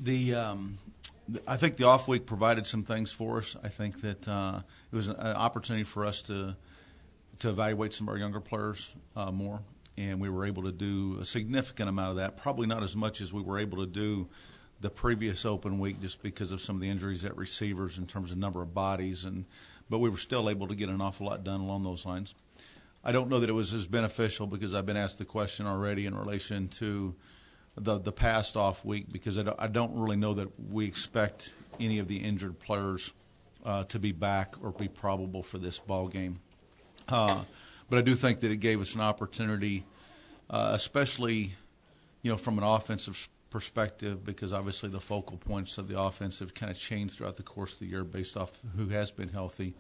I think the off week provided some things for us. I think that it was an opportunity for us to evaluate some of our younger players more, and we were able to do a significant amount of that. Probably not as much as we were able to do the previous open week, just because of some of the injuries at receivers in terms of number of bodies, but we were still able to get an awful lot done along those lines. I don't know that it was as beneficial, because I've been asked the question already in relation to the past off week, because I don't really know that we expect any of the injured players to be back or be probable for this ball game. But I do think that it gave us an opportunity, especially, from an offensive perspective, because obviously the focal points of the offense have kind of changed throughout the course of the year based off who has been healthy,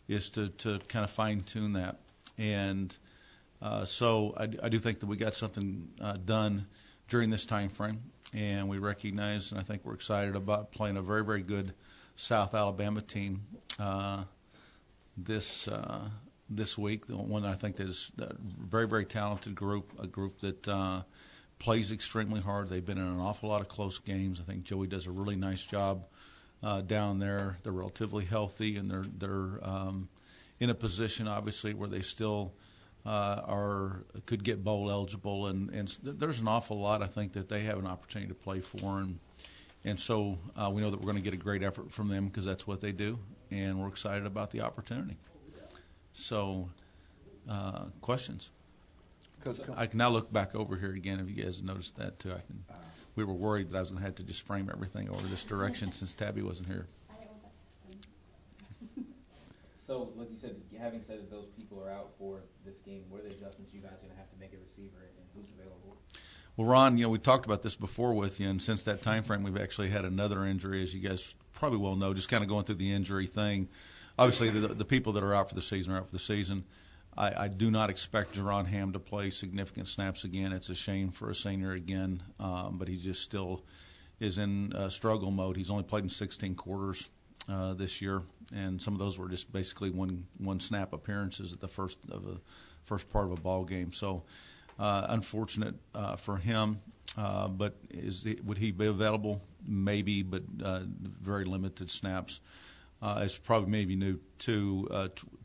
is to kind of fine-tune that. And so I do think that we got something done during this time frame, and we recognize, and I think we're excited about playing a very, very good South Alabama team this week. The one I think that is a very, very talented group, a group that plays extremely hard. They've been in an awful lot of close games. I think Joey does a really nice job down there. They're relatively healthy, and they're in a position, obviously, where they still could get bowl eligible, and there's an awful lot, I think, that they have an opportunity to play for, and so we know that we're going to get a great effort from them, because that's what they do, and we're excited about the opportunity. So, questions? I can now look back over here again, if you guys noticed that too. We were worried that I was going to have to just frame everything over this direction since Tabby wasn't here. So, like you said, having said that those people are out for this game, what are the adjustments you guys are going to have to make at receiver, and who's available? Well, Ron, we talked about this before with you, and since that time frame, we've actually had another injury, as you guys probably well know, just kind of going through the injury thing. Obviously, the people that are out for the season are out for the season. I do not expect Gerrand Ham to play significant snaps again. It's a shame for a senior again, but he just still is in struggle mode. He's only played in 16 quarters this year, and some of those were just basically one snap appearances at the first part of a ball game. So unfortunate for him, but would he be available? Maybe, but very limited snaps. As probably maybe new too,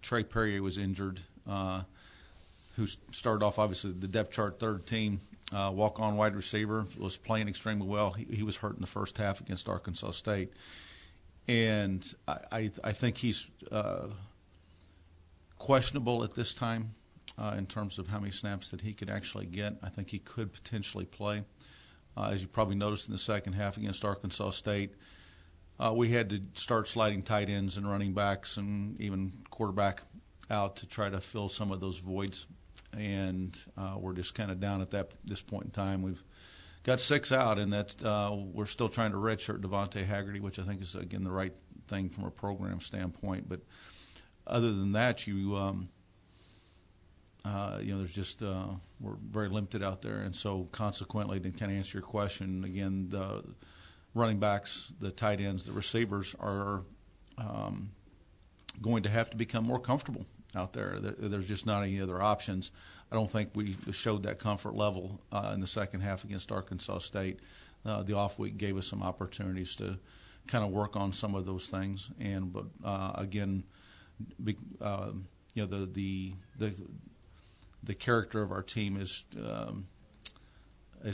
Trey Perrier was injured, who started off obviously the depth chart third team, walk-on wide receiver, was playing extremely well. He was hurt in the first half against Arkansas State. And I think he's questionable at this time in terms of how many snaps that he could actually get. I think he could potentially play. As you probably noticed in the second half against Arkansas State, we had to start sliding tight ends and running backs and even quarterback out to try to fill some of those voids. And we're just kind of down at this point in time. We've got 6 out, and that we're still trying to redshirt Devontae Haggerty, which I think is, again, the right thing from a program standpoint. But other than that, there's just we're very limited out there. And so consequently, to kind of answer your question, again, the running backs, the tight ends, the receivers are going to have to become more comfortable out there. There's just not any other options. I don't think we showed that comfort level in the second half against Arkansas State. The off week gave us some opportunities to kind of work on some of those things. But again, the character of our team has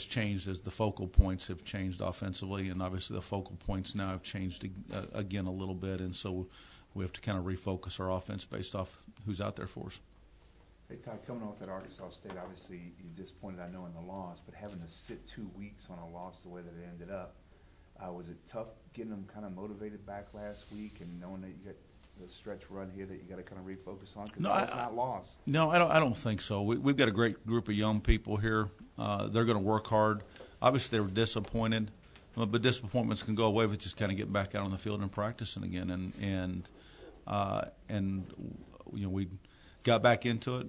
changed as the focal points have changed offensively, and obviously the focal points now have changed again a little bit, and so we have to kind of refocus our offense based off who's out there for us. Hey, Todd, coming off that Arkansas State, obviously you're disappointed, I know, in the loss, but having to sit 2 weeks on a loss the way that it ended up, was it tough getting them kind of motivated back last week and knowing that you got the stretch run here that you got to kind of refocus on? Because that's not lost. No, I don't think so. We've got a great group of young people here. They're going to work hard. Obviously, they were disappointed, but disappointments can go away with just kind of getting back out on the field and practicing again. And we got back into it.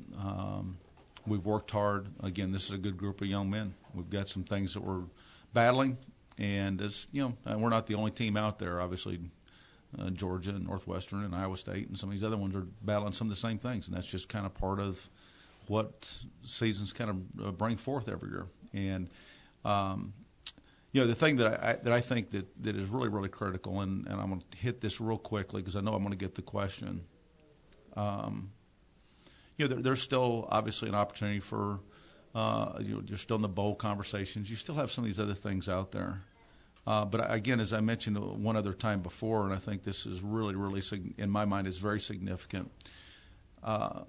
We've worked hard. Again, this is a good group of young men. We've got some things that we're battling, and we're not the only team out there. Obviously, Georgia and Northwestern and Iowa State and some of these other ones are battling some of the same things, and that's just kind of part of what seasons kind of bring forth every year. And The thing that I think that is really, really critical, and I'm going to hit this real quickly because I know I'm going to get the question. There's still obviously an opportunity for, you're still in the bowl conversations. You still have some of these other things out there. But again, as I mentioned one other time before, and I think this is really, really, in my mind, is very significant. The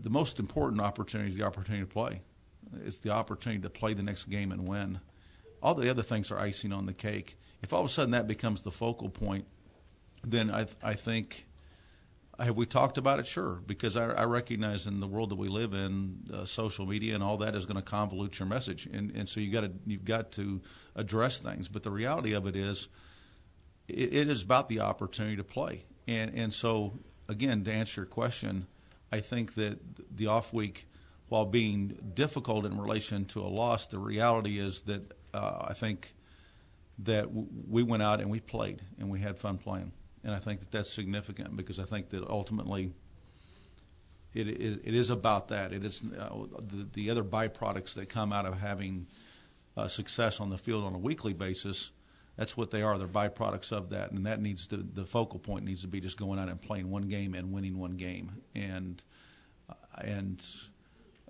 most important opportunity is the opportunity to play. It's the opportunity to play the next game and win. All the other things are icing on the cake. If all of a sudden that becomes the focal point, then I think, have we talked about it? Sure, because I recognize in the world that we live in, social media and all that is going to convolute your message, and so you've got to address things. But the reality of it is, it is about the opportunity to play, and so again, to answer your question, I think that the off week, while being difficult in relation to a loss, the reality is that I think that we went out and we played and we had fun playing. And I think that that's significant because I think that ultimately it is about that. It is the other byproducts that come out of having success on the field on a weekly basis. That's what they are. They're byproducts of that, and that needs to, the focal point needs to be just going out and playing one game and winning one game. And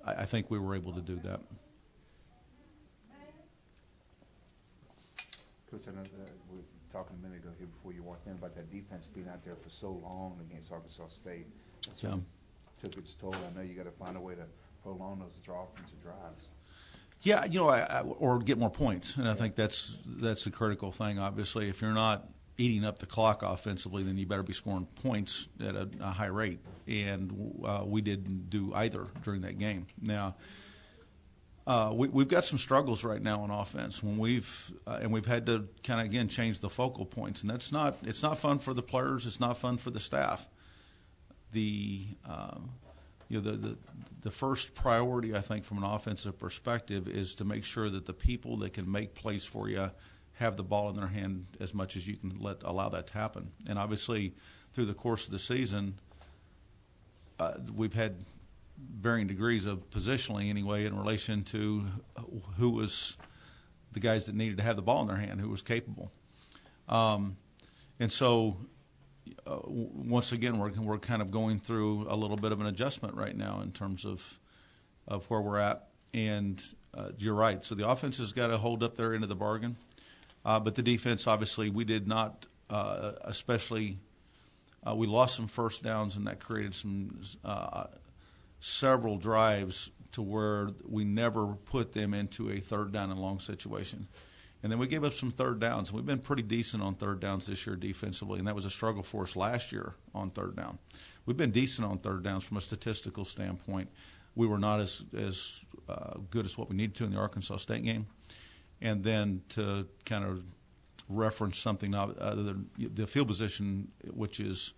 I think we were able to do that. Coach, I know that we were talking a minute ago here before you walked in about that defense being out there for so long against Arkansas State. That's what took its toll. I know you got to find a way to prolong those offensive drives. Yeah, or get more points, and I think that's the critical thing. Obviously, if you're not eating up the clock offensively, then you better be scoring points at a high rate, and we didn't do either during that game. Now, we've got some struggles right now on offense when we've had to kind of again change the focal points, and it's not fun for the players. It's not fun for the staff. The first priority, I think, from an offensive perspective is to make sure that the people that can make plays for you have the ball in their hand as much as you can allow that to happen. And obviously, through the course of the season, we've had varying degrees of positioning anyway in relation to who was the guys that needed to have the ball in their hand, who was capable. And so once again, we're kind of going through a little bit of an adjustment right now in terms of where we're at. And you're right. So the offense has got to hold up their end of the bargain. But the defense, obviously, we did not, especially we lost some first downs, and that created some several drives to where we never put them into a third down and long situation. And then we gave up some third downs. We've been pretty decent on third downs this year defensively, and that was a struggle for us last year on third down. We've been decent on third downs from a statistical standpoint. We were not as good as what we needed to in the Arkansas State game. And then to kind of reference something other than the field position, which is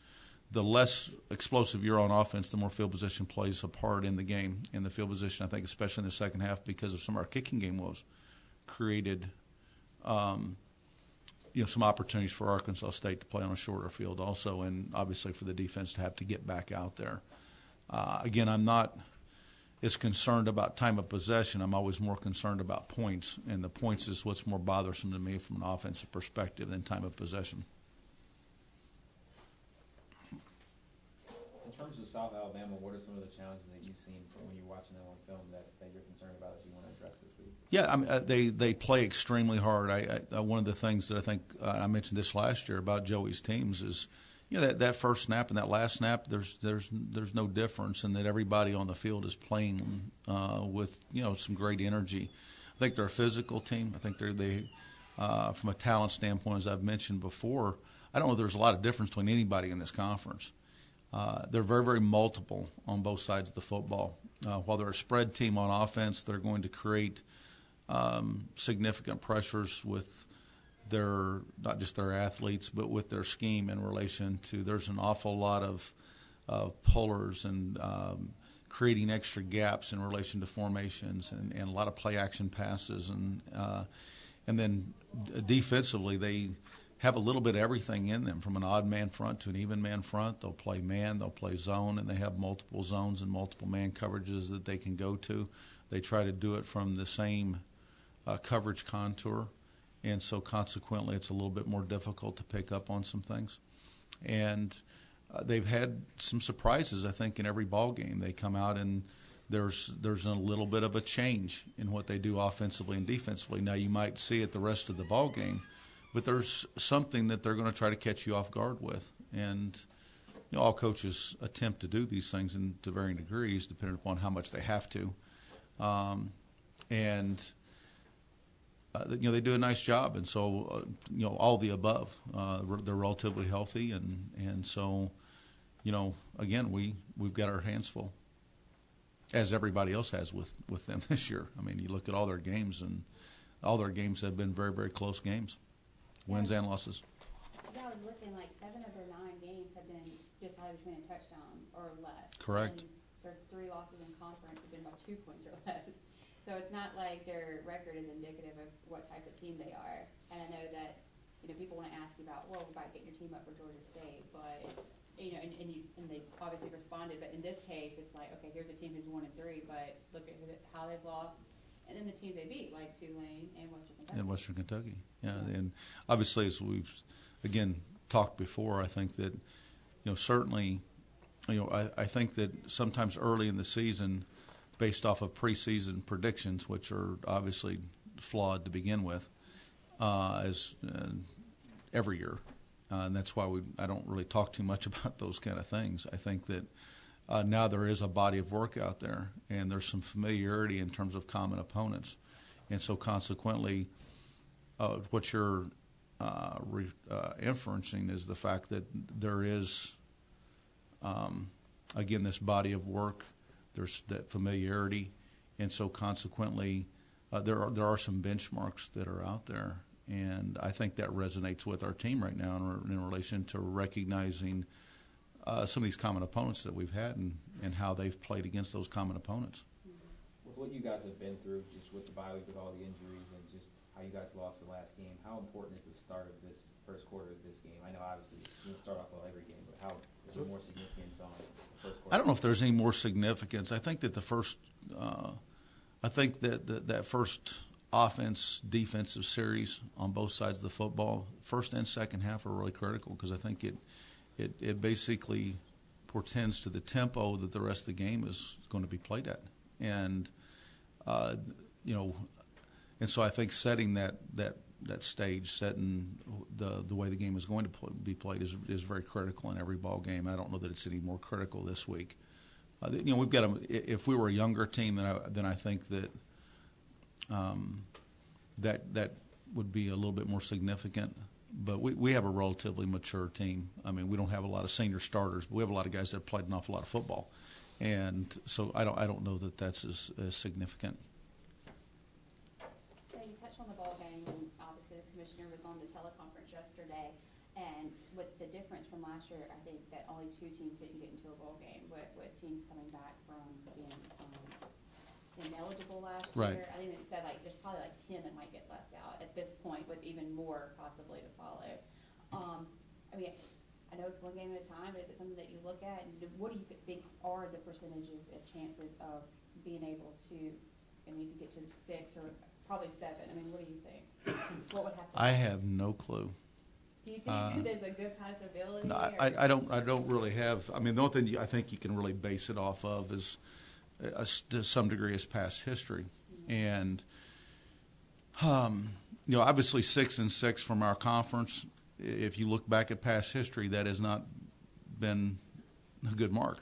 the less explosive you're on offense, the more field position plays a part in the game. And the field position, I think, especially in the second half, because of some of our kicking game woes, created some opportunities for Arkansas State to play on a shorter field also, and obviously for the defense to have to get back out there. Again, I'm not as concerned about time of possession. I'm always more concerned about points, and the points is what's more bothersome to me from an offensive perspective than time of possession. In terms of South Alabama, what are some of the challenges that you've seen when you're watching them on film that you're concerned about that you want to address this week? Yeah, I mean, they play extremely hard. One of the things that I think I mentioned this last year about Joey's teams is, that first snap and that last snap, there's no difference, and that everybody on the field is playing with some great energy. I think they're a physical team. I think they from a talent standpoint, as I've mentioned before, I don't know if there's a lot of difference between anybody in this conference. They're very, very multiple on both sides of the football. While they're a spread team on offense, they're going to create significant pressures with not just their athletes, but with their scheme in relation to, there's an awful lot of pullers and creating extra gaps in relation to formations and a lot of play action passes. And then defensively, they have a little bit of everything in them, from an odd man front to an even man front. They'll play man, they'll play zone, and they have multiple zones and multiple man coverages that they can go to. They try to do it from the same coverage contour, and so consequently it's a little bit more difficult to pick up on some things. And they've had some surprises, I think, in every ball game. They come out and there's a little bit of a change in what they do offensively and defensively. Now you might see it the rest of the ball game, but there's something that they're going to try to catch you off guard with. And all coaches attempt to do these things to varying degrees, depending upon how much they have to. They do a nice job, and so all the above. They're relatively healthy, and so again we've got our hands full, as everybody else has with them this year. I mean, you look at all their games, and all their games have been very, very close games, wins and losses. Yeah, I was looking, like 7 of their 9 games have been decided between a touchdown or less. Correct. And their 3 losses in conference have been by 2 points or less. So it's not like their record is indicative of what type of team they are. And I know that people want to ask you about, well, about getting your team up for Georgia State, but and they obviously responded. But in this case, it's like, okay, here's a team who's 1-3, but look at how they've lost. And then the teams they beat, like Tulane and Western Kentucky. And Western Kentucky, yeah. And obviously, as we've, again, talked before, I think that, certainly, I think that sometimes early in the season, based off of preseason predictions, which are obviously flawed to begin with, as every year. And that's why I don't really talk too much about those kind of things. I think that now there is a body of work out there, and there's some familiarity in terms of common opponents. And so consequently, what you're inferencing is the fact that there is, again, this body of work. There's that familiarity, and so consequently, there are some benchmarks that are out there, and I think that resonates with our team right now in relation to recognizing some of these common opponents that we've had and how they've played against those common opponents. With what you guys have been through, just with the bye week, with all the injuries, and just how you guys lost the last game, how important is the start of this first quarter of this game? I know obviously you start off well every game, but how is there more significance on the first quarter? I don't know if there's any more significance. I think that the first, that first offense defensive series on both sides of the football, first and second half, are really critical, because I think it basically portends to the tempo that the rest of the game is going to be played at, and and so I think setting that stage, setting the way the game is going to be played is very critical in every ball game. I don't know that it's any more critical this week. We've got if we were a younger team, then I think that that would be a little bit more significant. But we have a relatively mature team. I mean, we don't have a lot of senior starters, but we have a lot of guys that have played an awful lot of football, and so I don't know that that's as significant. So you touched on the ball game, and obviously the commissioner was on the teleconference yesterday, and with the difference from last year, I think that only 2 teams didn't get into a bowl game, with teams coming back from being ineligible last Right. year. I think it said there's probably 10 that might get left out at this point, with even more possibly to follow. I mean, I know it's one game at a time, but is it something that you look at, and what do you think are the percentages of chances of being able to, I mean, you could get to 6 or probably 7. I mean, what do you think? What would have to I have no clue. Do you think there's a good possibility? No, I don't really have. I mean, the only thing I think you can really base it off of is, to some degree, is past history, and obviously 6-6 from our conference. If you look back at past history, that has not been a good mark.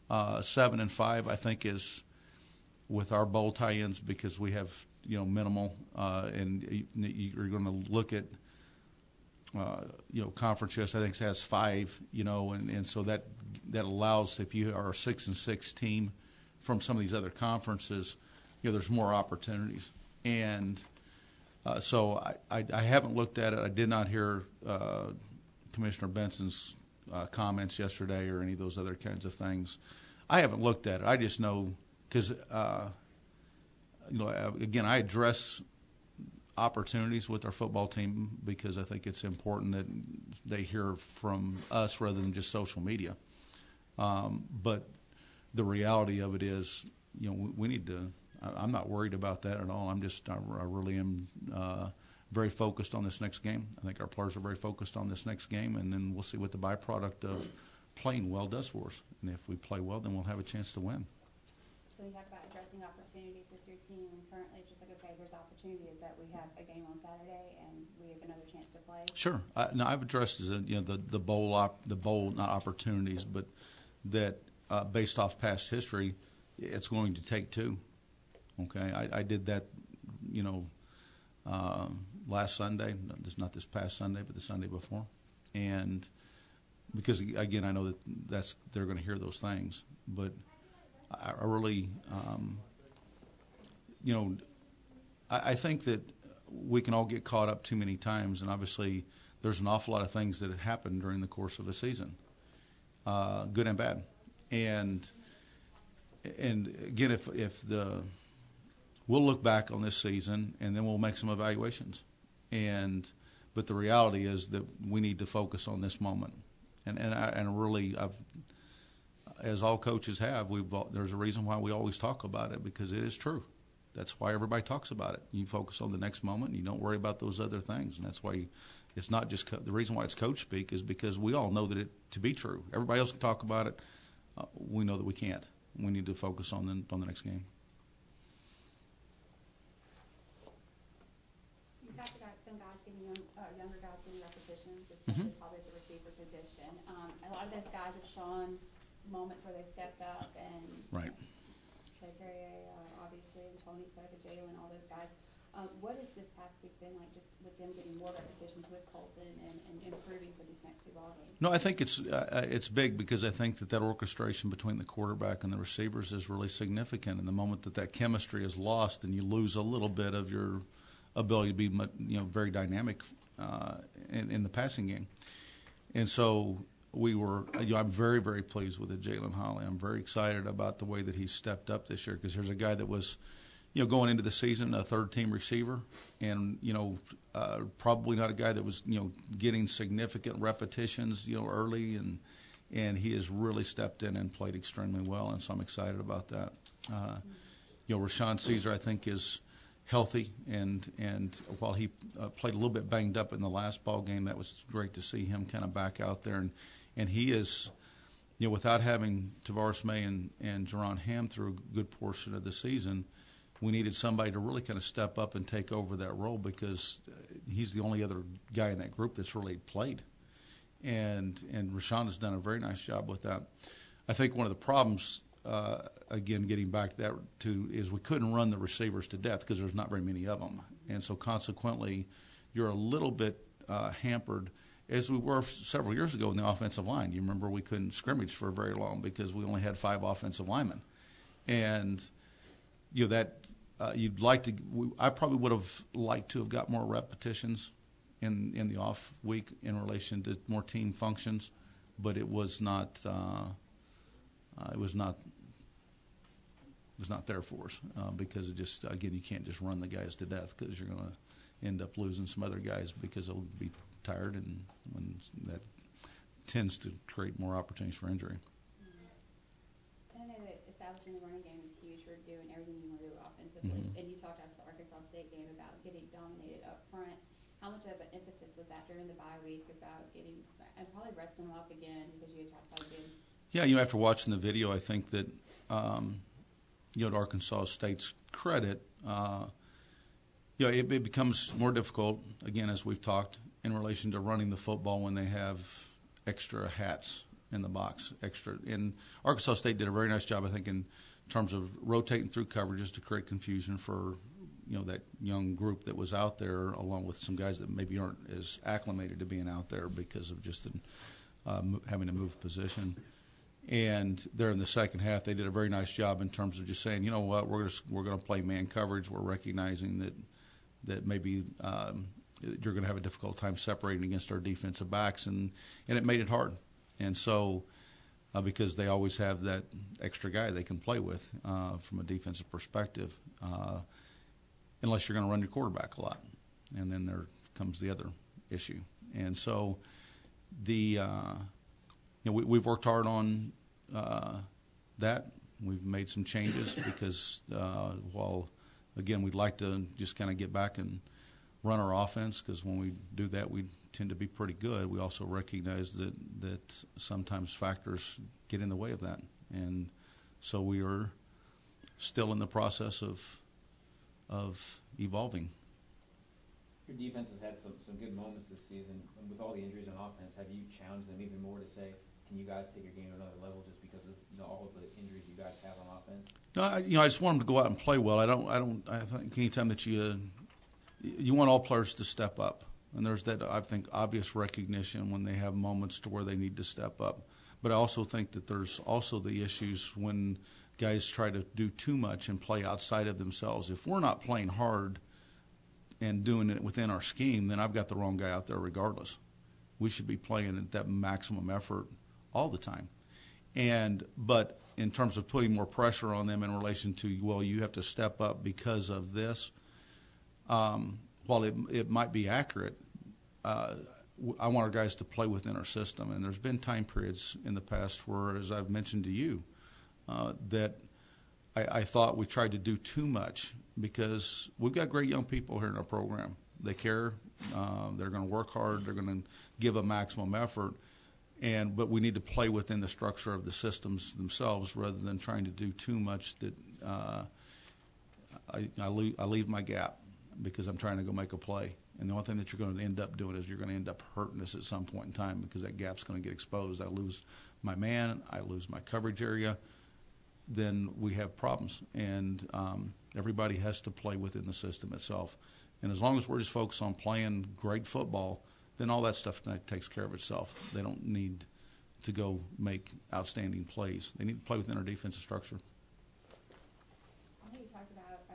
7-5, I think, is with our bowl tie-ins, because we have minimal, and you're going to look at Conference US, I think, has 5, and so that allows, if you are a 6-6 team from some of these other conferences, there's more opportunities. And so I haven't looked at it. I did not hear Commissioner Benson's comments yesterday or any of those other kinds of things. I haven't looked at it. I just know because, again, I address opportunities with our football team because I think it's important that they hear from us rather than just social media. But the reality of it is, we need to. I'm not worried about that at all. I really am very focused on this next game. I think our players are very focused on this next game, and then we'll see what the byproduct of playing well does for us. And if we play well, then we'll have a chance to win. So you talk about addressing opportunities with your team, and currently it's just like, okay, here's the opportunity is that we have a game on Saturday and we have another chance to play. Sure. Now I've addressed the bowl not opportunities, but that based off past history, it's going to take two. Okay, I did that, last Sunday, not this past Sunday, but the Sunday before, and because again I know that they're going to hear those things, but I really, I think that we can all get caught up too many times, and obviously there's an awful lot of things that happen during the course of a season, good and bad, and again, if we'll look back on this season and then we'll make some evaluations, but the reality is that we need to focus on this moment, and really as all coaches have, there's a reason why we always talk about it, because it is true. That's why everybody talks about it. You focus on the next moment, and you don't worry about those other things, and that's why it's not just the reason why it's coach speak is because we all know that it to be true. Everybody else can talk about it. We know that we can't. We need to focus on the next game. You talked about some guys getting younger guys getting repetitions, especially probably at the receiver position. A lot of those guys have shown moments where they've stepped up, and Right. Perrier, obviously, and Tony Cook, Jalen, all those guys. What has this past week been like, just with them getting more repetitions with Colton and improving for these next two ball games? No, I think it's big, because I think that orchestration between the quarterback and the receivers is really significant. And the moment that chemistry is lost, and you lose a little bit of your ability to be very dynamic in the passing game. And so I'm very, very pleased with Jalen Holly. I'm very excited about the way that he's stepped up this year, because here's a guy that was, going into the season, a third-team receiver, and, probably not a guy that was, getting significant repetitions, early, and he has really stepped in and played extremely well, and so I'm excited about that. Rashon Ceaser, I think, is healthy, and while he played a little bit banged up in the last ball game, that was great to see him kind of back out there, and he is, without having Tavares May and Gerrand Ham through a good portion of the season, we needed somebody to really kind of step up and take over that role, because he's the only other guy in that group that's really played. And Rashon has done a very nice job with that. I think one of the problems, again, getting back to that, is we couldn't run the receivers to death because there's not very many of them. And so consequently, you're a little bit hampered, as we were several years ago in the offensive line. You remember we couldn't scrimmage for very long because we only had 5 offensive linemen. And that you'd like to. I probably would have liked to have got more repetitions in the off week in relation to more team functions, but it was not. It was not there for us because it just, again, you can't just run the guys to death, because you're going to end up losing some other guys because they'll be tired, and when that tends to create more opportunities for injury. I know that establishing the running game is huge for doing everything you want to do offensively. And you talked after the Arkansas State game about getting dominated up front. How much of an emphasis was that during the bye week about getting, and probably resting them up again because you had talked about it? Yeah, after watching the video, I think that, to Arkansas State's credit, it becomes more difficult, again, as we've talked, in relation to running the football when they have extra hats in the box. And Arkansas State did a very nice job, I think, in terms of rotating through coverages to create confusion for, that young group that was out there, along with some guys that maybe aren't as acclimated to being out there because of just having to move position. And there in the second half, they did a very nice job in terms of just saying, you know what, we're going to play man coverage. We're recognizing that maybe you're going to have a difficult time separating against our defensive backs, and it made it hard. And so because they always have that extra guy they can play with from a defensive perspective, unless you're going to run your quarterback a lot. And then there comes the other issue. And so we've worked hard on that, We've made some changes because while, again, we'd like to just kind of get back and run our offense, because when we do that, we tend to be pretty good. We also recognize that sometimes factors get in the way of that. And so we are still in the process of evolving. Your defense has had some good moments this season, and with all the injuries on offense, have you challenged them even more to say, can you guys take your game to another level just because of all of the injuries you guys have on offense? No, I just want them to go out and play well. I think anytime that you want all players to step up, and there's that, I think, obvious recognition when they have moments to where they need to step up. But I also think that there's also the issues when guys try to do too much and play outside of themselves. If we're not playing hard and doing it within our scheme, then I've got the wrong guy out there regardless. We should be playing at that maximum effort all the time. But in terms of putting more pressure on them in relation to, well, you have to step up because of this, while it might be accurate, I want our guys to play within our system. And there's been time periods in the past where, as I've mentioned to you, that I thought we tried to do too much, because we've got great young people here in our program. They care. They're going to work hard. They're going to give a maximum effort. But we need to play within the structure of the systems themselves rather than trying to do too much that I leave my gap because I'm trying to go make a play. And the only thing that you're going to end up doing is you're going to end up hurting us at some point in time, because that gap's going to get exposed. I lose my man. I lose my coverage area. Then we have problems. And everybody has to play within the system itself. And as long as we're just focused on playing great football, then all that stuff takes care of itself. They don't need to go make outstanding plays. They need to play within our defensive structure. I know you talked about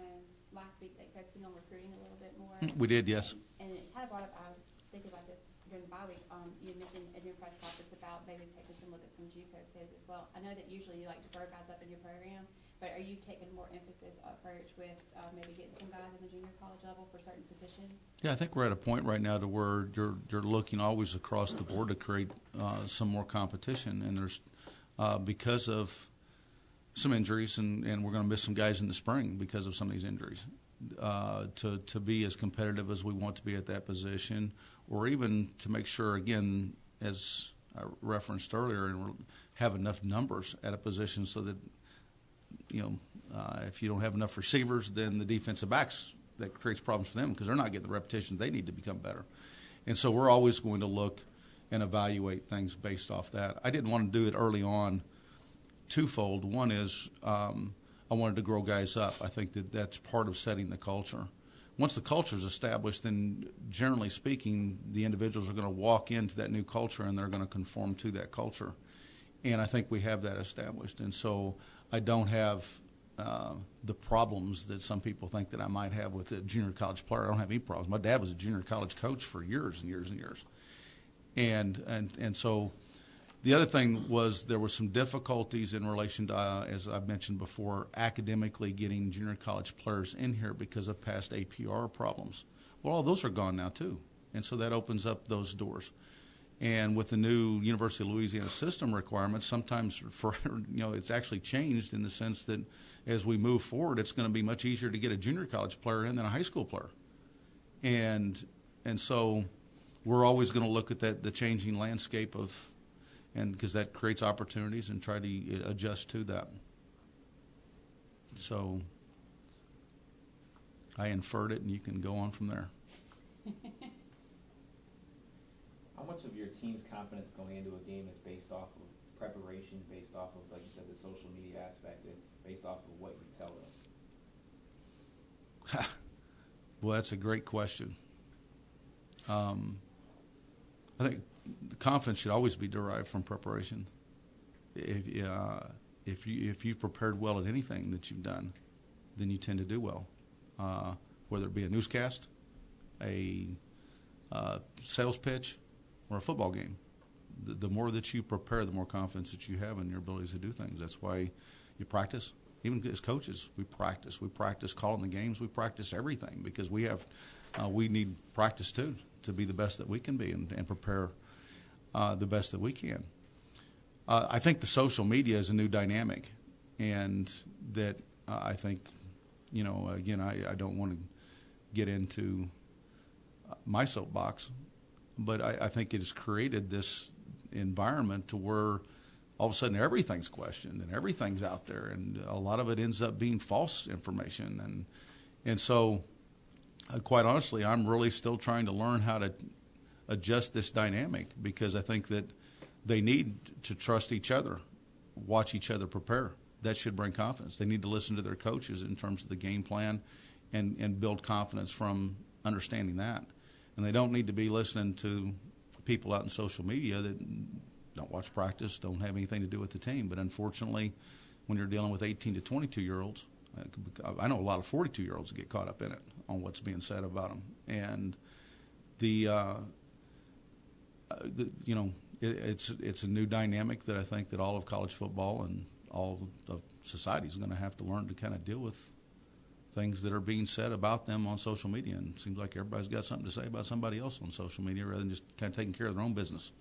last week, like, focusing on recruiting a little bit more. We did, yes. And it kind of brought up, I was thinking about this during the bye week, you had mentioned in your press conference about maybe taking some look at some JUCO kids as well. I know that usually you like to grow guys up in your program, but are you taking more emphasis approach with maybe getting some guys in the junior college level for certain positions? Yeah, I think we're at a point right now to where you're looking always across the board to create some more competition, and there's because of some injuries, and we're going to miss some guys in the spring because of some of these injuries. To be as competitive as we want to be at that position, or even to make sure, again, as I referenced earlier, and have enough numbers at a position so that, if you don't have enough receivers, then the defensive backs, that creates problems for them because they're not getting the repetitions they need to become better. And so we're always going to look and evaluate things based off that. I didn't want to do it early on twofold. One is I wanted to grow guys up. I think that's part of setting the culture. Once the culture is established, then generally speaking, the individuals are going to walk into that new culture and they're going to conform to that culture. And I think we have that established. And so I don't have the problems that some people think that I might have with a junior college player. I don't have any problems. My dad was a junior college coach for years and years and years. And so the other thing was there were some difficulties in relation to, as I've mentioned before, academically getting junior college players in here because of past APR problems. Well, all those are gone now too. And so that opens up those doors. And with the new University of Louisiana system requirements, sometimes it's actually changed in the sense that as we move forward, it's going to be much easier to get a junior college player in than a high school player. And so we're always going to look at the changing landscape and because that creates opportunities, and try to adjust to that. So I inferred it, and you can go on from there. How much of your team's confidence going into a game is based off of preparation, based off of, like you said, the social media aspect, and based off of what you tell them? Well, that's a great question. I think the confidence should always be derived from preparation. If you've prepared well at anything that you've done, then you tend to do well. Whether it be a newscast, a sales pitch, or a football game. The more that you prepare, the more confidence that you have in your abilities to do things. That's why you practice. Even as coaches, we practice. We practice calling the games. We practice everything because we need practice too to be the best that we can be and prepare the best that we can. I think the social media is a new dynamic. and that I think, again, I don't want to get into my soapbox, but I think it has created this environment to where all of a sudden everything's questioned and everything's out there, and a lot of it ends up being false information. And so, quite honestly, I'm really still trying to learn how to adjust this dynamic, because I think that they need to trust each other, watch each other prepare. That should bring confidence. They need to listen to their coaches in terms of the game plan and build confidence from understanding that. And they don't need to be listening to people out in social media that don't watch practice, don't have anything to do with the team. But unfortunately, when you're dealing with 18 to 22-year-olds, I know a lot of 42-year-olds get caught up in it on what's being said about them. And it's a new dynamic that I think that all of college football and all of society is going to have to learn to kind of deal with things that are being said about them on social media. And it seems like everybody's got something to say about somebody else on social media rather than just kind of taking care of their own business.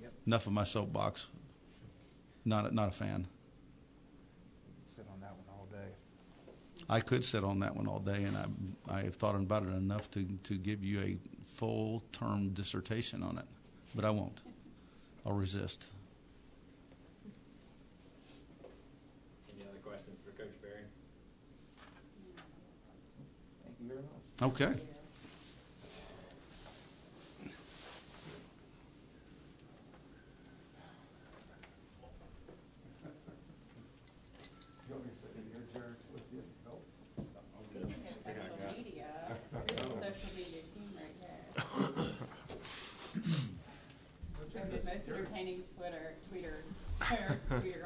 Yep. Enough of my soapbox. Not a fan. Sit on that one all day. I could sit on that one all day, and I have thought about it enough to give you a full-term dissertation on it, but I won't. I'll resist. Any other questions for Coach Berry? Thank you very much. Okay. You want me to sit in here, Gerrand, with you? Nope. Speaking of social media, here's a social media team right there. The most entertaining tweeter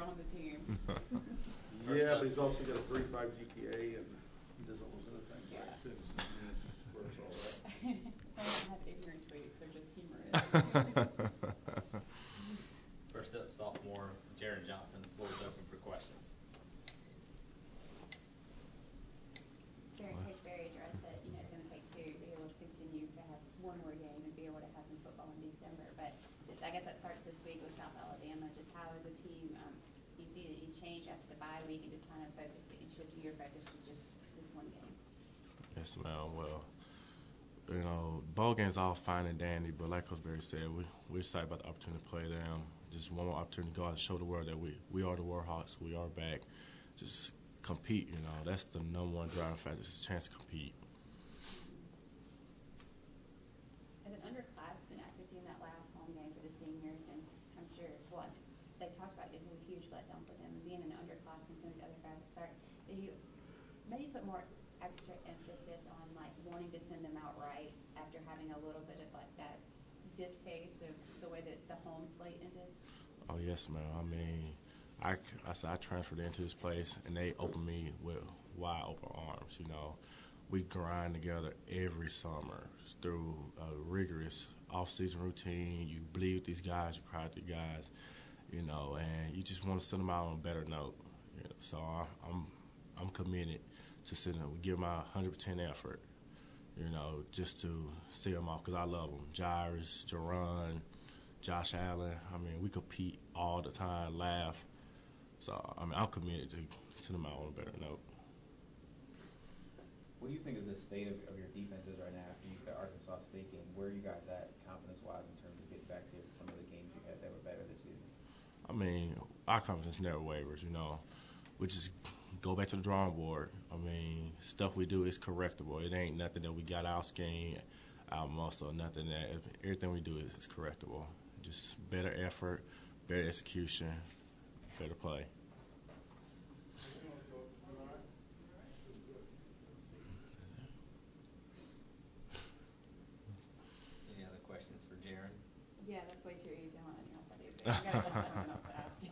on the team. Yeah, but he's also got a 3.5 GPA and he does all those other things right too. So he works all that. Some don't have ignorant tweets, they're just humorous. First up, sophomore Gerrand Johnson. The floor is open for questions. Coach Berry addressed that, it's going to take two to be able to continue to have one more game and be able to have some football in December. But I guess that starts this week with South Alabama. Just how is the team, you see that you change after the bye week and just kind of focus, shift your focus to just this one game? Yes, ma'am. Well, ball games all fine and dandy, but like Coach Berry said, we're excited about the opportunity to play them. Just one more opportunity to go out and show the world that we are the Warhawks. We are back. Just compete, That's the number one driving factor, is a chance to compete. As an underclassman, after seeing that last home game for the seniors, and I'm sure they talked about it was a huge letdown for them, and being an underclassman, some of the other guys start, did you maybe put more extra emphasis on wanting to send them out right after having a little bit of that distaste of the way that the home slate ended? Oh, yes, ma'am. I mean, I transferred into this place, and they opened me with wide open arms. We grind together every summer through a rigorous off-season routine. You bleed with these guys, you cry with the guys, and you just want to send them out on a better note. So I'm committed to sitting there. We give my 100% effort, just to see them off, because I love them. Jairus, Gerrand, Josh Allen. I mean, we compete all the time, laugh. So, I'm committed to send them out on a better note. What do you think of the state of your defenses right now after you got Arkansas State game? Where are you guys at confidence-wise in terms of getting back to some of the games you had that were better this season? I mean, our confidence never wavers, We just go back to the drawing board. I mean, stuff we do is correctable. It ain't nothing that we got our scheme, our muscle, nothing that. Everything we do is correctable. Just better effort, better execution, better play. Any other questions for Gerrand? Yeah, that's way too easy. I don't know if that is. I gotta let someone else ask you.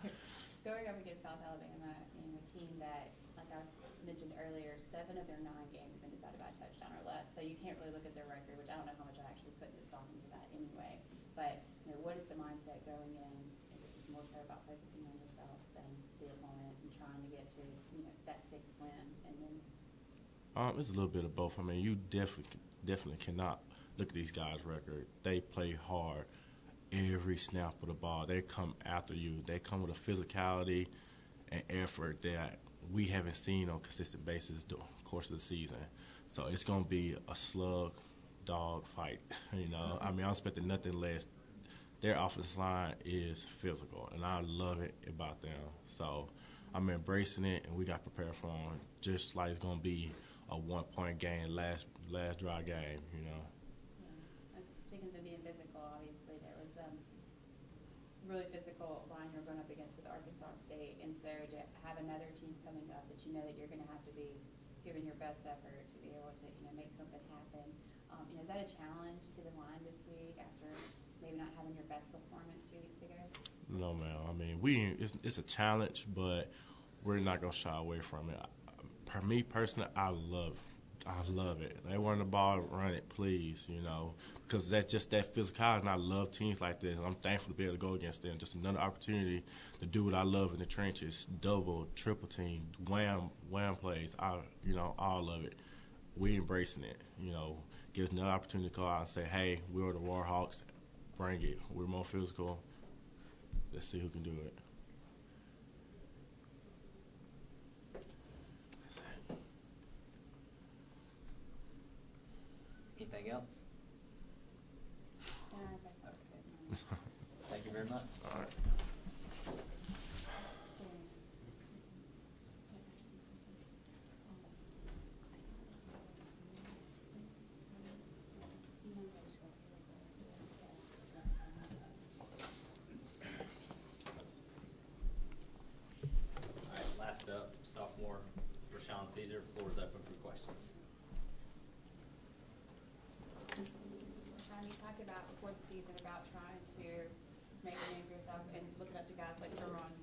Going up against South Alabama, a team that, like I mentioned earlier, 7 of their 9 games have been decided by a touchdown or less. So you can't really look at their record, which I don't know how much I actually put the stock into that anyway. But what is the mindset going in? Is it just more so about focusing on yourself than the opponent and trying to get to that 6th win? And then It's a little bit of both. I mean, you definitely cannot look at these guys' record. They play hard every snap of the ball. They come after you. They come with a physicality and effort that we haven't seen on a consistent basis during the course of the season. So it's going to be a slug dog fight. I mean, I'm expecting nothing less. Their offensive line is physical, and I love it about them. So I'm embracing it, and we got prepared for them, just like it's going to be a one-point game, last dry game, Yeah. Speaking of being physical, obviously there was really physical line you're going up against with Arkansas State, and so to have another team coming up that you know that you're going to have to be giving your best effort to be able to make something happen. Is that a challenge to the line this week after maybe not having your best performance 2 weeks ago? No, man. I mean, it's a challenge, but we're not going to shy away from it. For me personally, I love it. They want the ball, run it, please, because that's just that physicality, and I love teams like this. I'm thankful to be able to go against them. Just another opportunity to do what I love in the trenches, double, triple team, wham plays, all of it. We embracing it, Give us another opportunity to go out and say, hey, we're the Warhawks, bring it. We're more physical. Let's see who can do it. Anything else? Thank you very much. All right. All right, last up, sophomore Rashon Ceaser. Floor is open for questions. You talked about before the season about trying to make a name for yourself and looking up to guys like Gerrand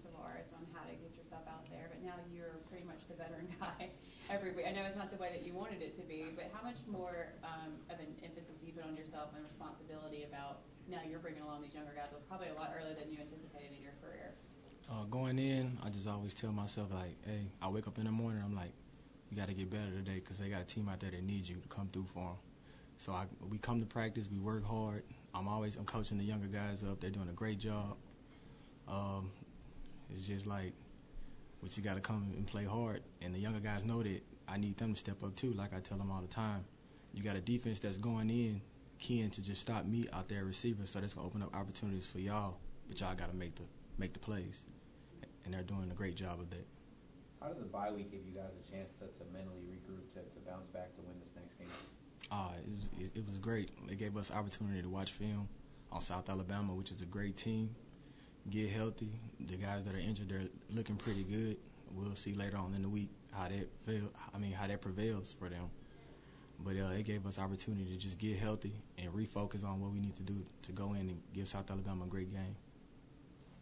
on how to get yourself out there, but now you're pretty much the veteran guy every week. I know it's not the way that you wanted it to be, but how much more of an emphasis do you put on yourself and responsibility about now you're bringing along these younger guys probably a lot earlier than you anticipated in your career? Going in, I just always tell myself, like, hey, I wake up in the morning, I'm like, you got to get better today because they got a team out there that needs you to come through for them. So we come to practice, we work hard. I'm coaching the younger guys up. They're doing a great job. It's just like, but you got to come and play hard. And the younger guys know that I need them to step up too, like I tell them all the time. You got a defense that's going in, keying to just stop me out there receiver, so that's going to open up opportunities for y'all. But y'all got to make the plays. And they're doing a great job of that. How did the bye week give you guys a chance to mentally regroup, to bounce back to win this next game? It was great. It gave us opportunity to watch film on South Alabama, which is a great team. Get healthy. The guys that are injured, they're looking pretty good. We'll see later on in the week how that prevails for them. But it gave us opportunity to just get healthy and refocus on what we need to do to go in and give South Alabama a great game.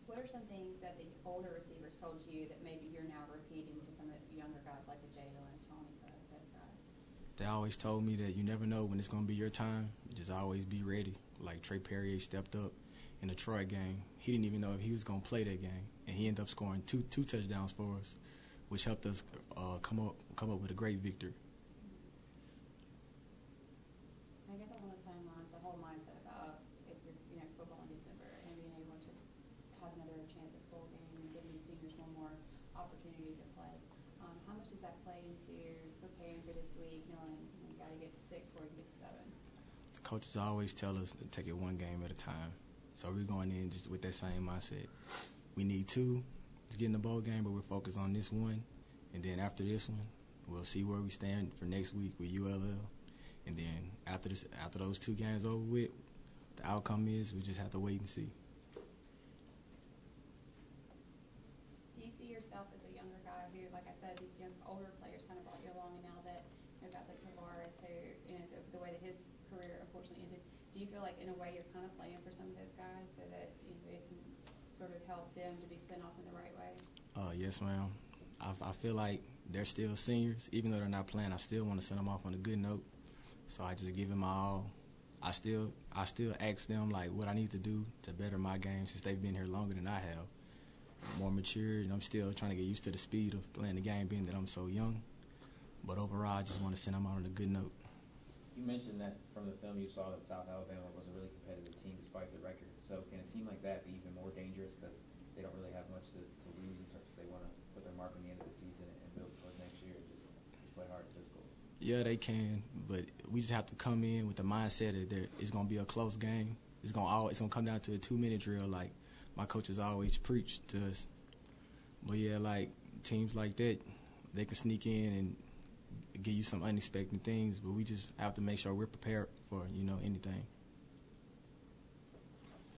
What are some things that the older receivers told you that maybe you're now repeating to some of the younger guys like the Jalen and Tony, those guys? They always told me that you never know when it's going to be your time. Just always be ready. Like Trey Perrier stepped up in the Troy game. He didn't even know if he was going to play that game, and he ended up scoring two touchdowns for us, which helped us come up with a great victory. I guess along the same lines, the whole mindset about if you're football in December and being able to have another chance at bowl game and giving the seniors one more opportunity to play. How much does that play into preparing for this week, knowing you got to get to 6 before you get to 7? Coaches always tell us to take it one game at a time. So we're going in just with that same mindset. We need 2 to get in the bowl game, but we're focused on this one. And then after this one, we'll see where we stand for next week with ULL. And then after those 2 games over with, the outcome is we just have to wait and see. Do you see yourself as a younger guy who, like I said, these older players kind of brought you along, and now that guys like Tavares, who the way that his career unfortunately ended, do you feel like in a way you're kind of playing for some of those guys so that it can sort of help them to be sent off in the right way? Yes, ma'am. I feel like they're still seniors. Even though they're not playing, I still want to send them off on a good note. So I just give them my all. I still ask them, like, what I need to do to better my game since they've been here longer than I have. I'm more mature, and I'm still trying to get used to the speed of playing the game, being that I'm so young. But overall, I just want to send them out on a good note. You mentioned that from the film you saw that South Alabama was a really competitive team despite the record. So can a team like that be even more dangerous because they don't really have much to lose in terms of they want to put their mark on the end of the season and build towards next year and just play hard and physical? Yeah, they can, but we just have to come in with the mindset that it's going to be a close game. It's going to come down to a 2-minute drill like my coaches always preach to us. But, yeah, like teams like that, they can sneak in and give you some unexpected things, but we just have to make sure we're prepared for, anything.